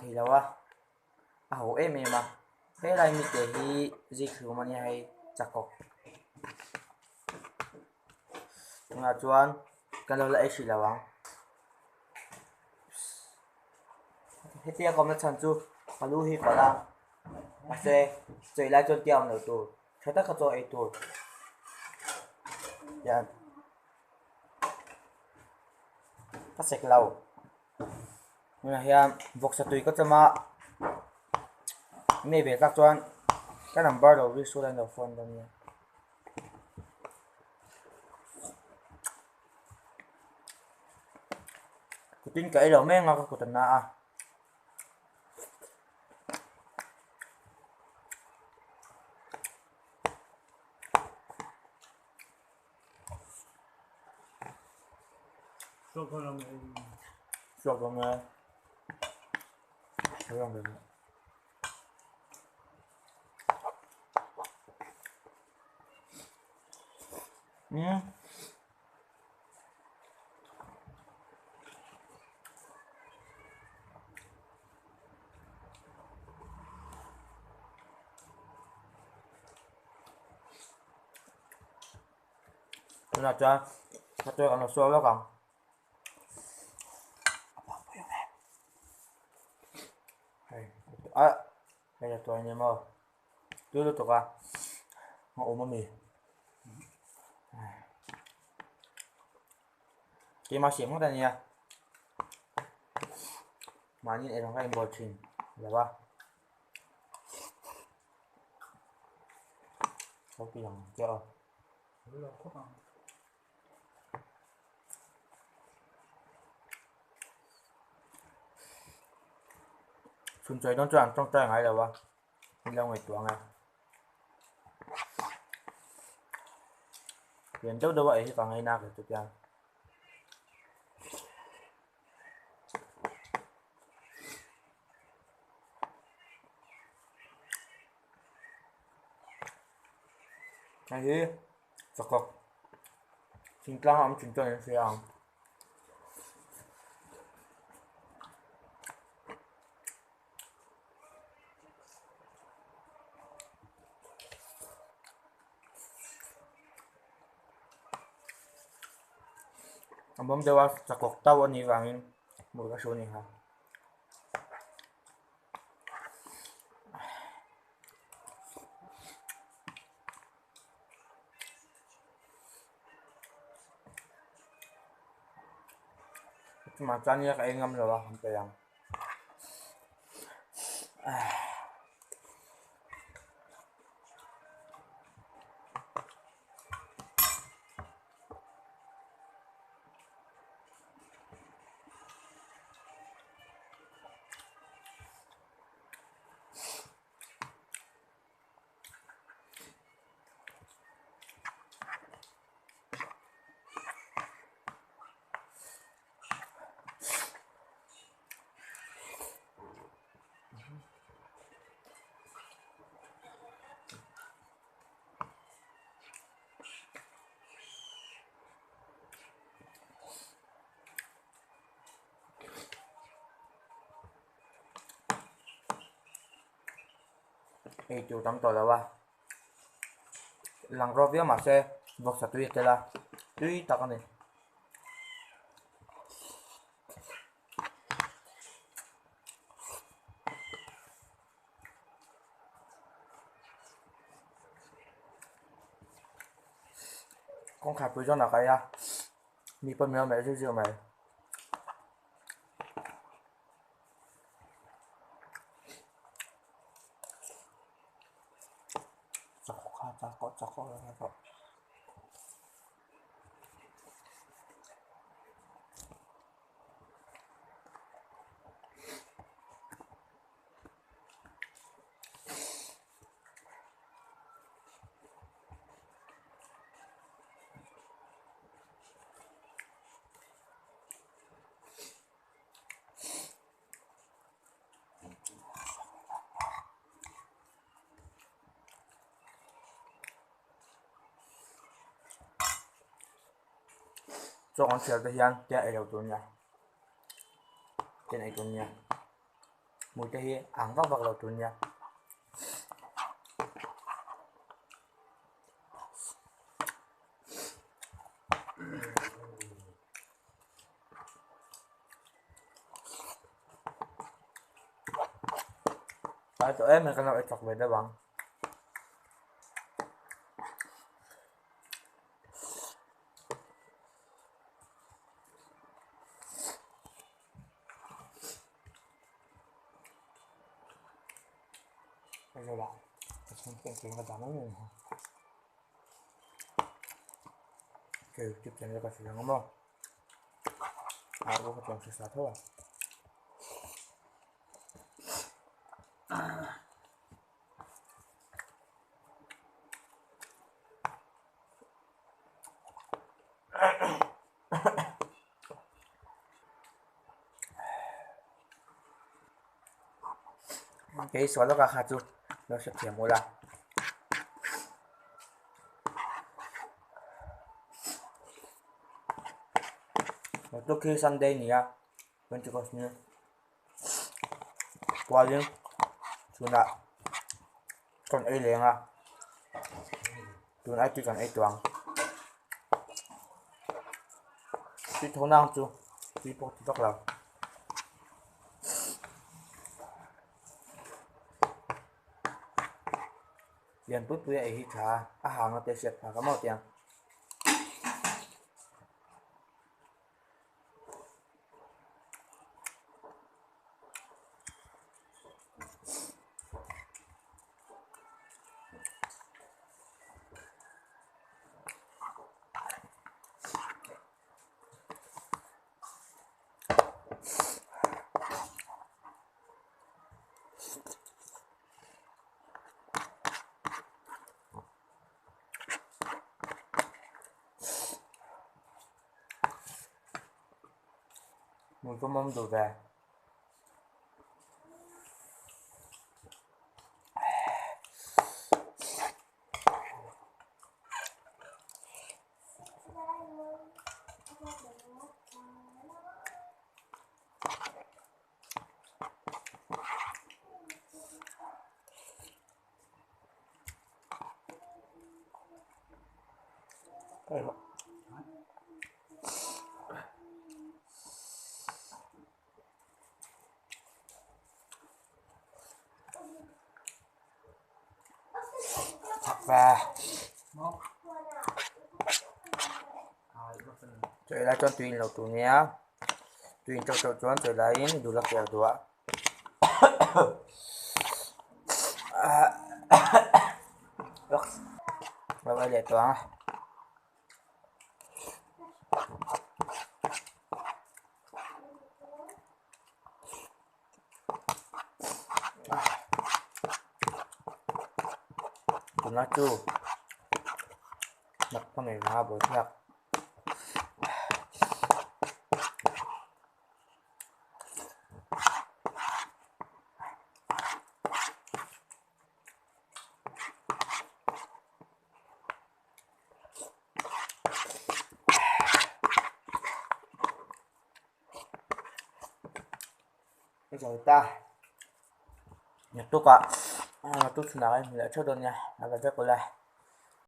thì đâu á à hổ em mà thế này mình để hi gì khử mà như hay chặt cọc là chuan cái lâu lại chỉ là vắng hết tia còn nó chẳng chú mà lưu hi quả là mà sẽ chạy lại cho tiệm nữa tụi thế tất cả cho ấy tụi dạ các sạch lâu nhưng mà hiện vọc sẽ tùy có cho mà mê về các chuan cái number đầu với số lên đầu phone đâu nha cái tin cái đầu mấy ngon của tuần na Suốt con lòng chuột vào nghe thấy không được là cho tôi còn là xô đó còn à đây là tôi anh em ơi tôi được à họ ôm mì cái mà xiêm đây nha mà như này là cái bột trình là ba có cái lòng cho xuân chơi đón choàng trong trang ấy là ba đi ra ngoài tuồng này tiền tốt đâu vậy thì còn hay nào để chụp ra này đi sọc cọc xin class ông chuyển cho nên sẽ ăn ông bấm cho sọc cọc tao anh đi vàng một cái số này hả mà cho như cái ngâm rồi không phải làm এই chủ tâm tội là ba lần rồi với mà xe vật sạch tuyệt là tuy tao con này con khát với cho nào cái mi phân mèo mẹ rêu mày chọc có cho con xèo tới hiền chạy đầu tuần nha trên này tuần nha mùi tê hi áng vắc vắc lầu tùn nha tại tụi em mình cần nói chọc về đó bạn bây giờ lại mình xem chuyện cái đó nữa kêu tiếp theo là sự ngon không à uống cái chuyện sự thôi cái số nó cả khát chút nó sẽ thêm một lần 또 그 Sunday니야 왼쪽 것은 와ling suna còn ấy liền à tuần ấy chỉ còn ấy tuần chỉ thấu năng chú chỉ bộ chỉ tóc là liền bút bút ấy hít thả hàng nó tê sệt thả cái màu tiền mùi có mâm đồ về và trời lại cho tùy lẩu tù nhé tùy cho chuan trời lại đủ là kẹo đũa và bây giờ toán tụi nó chu đặt con này ra bồi thiệt bây giờ ta nhặt tốt ạ nhặt tốt nào em lại cho đơn nha là rất là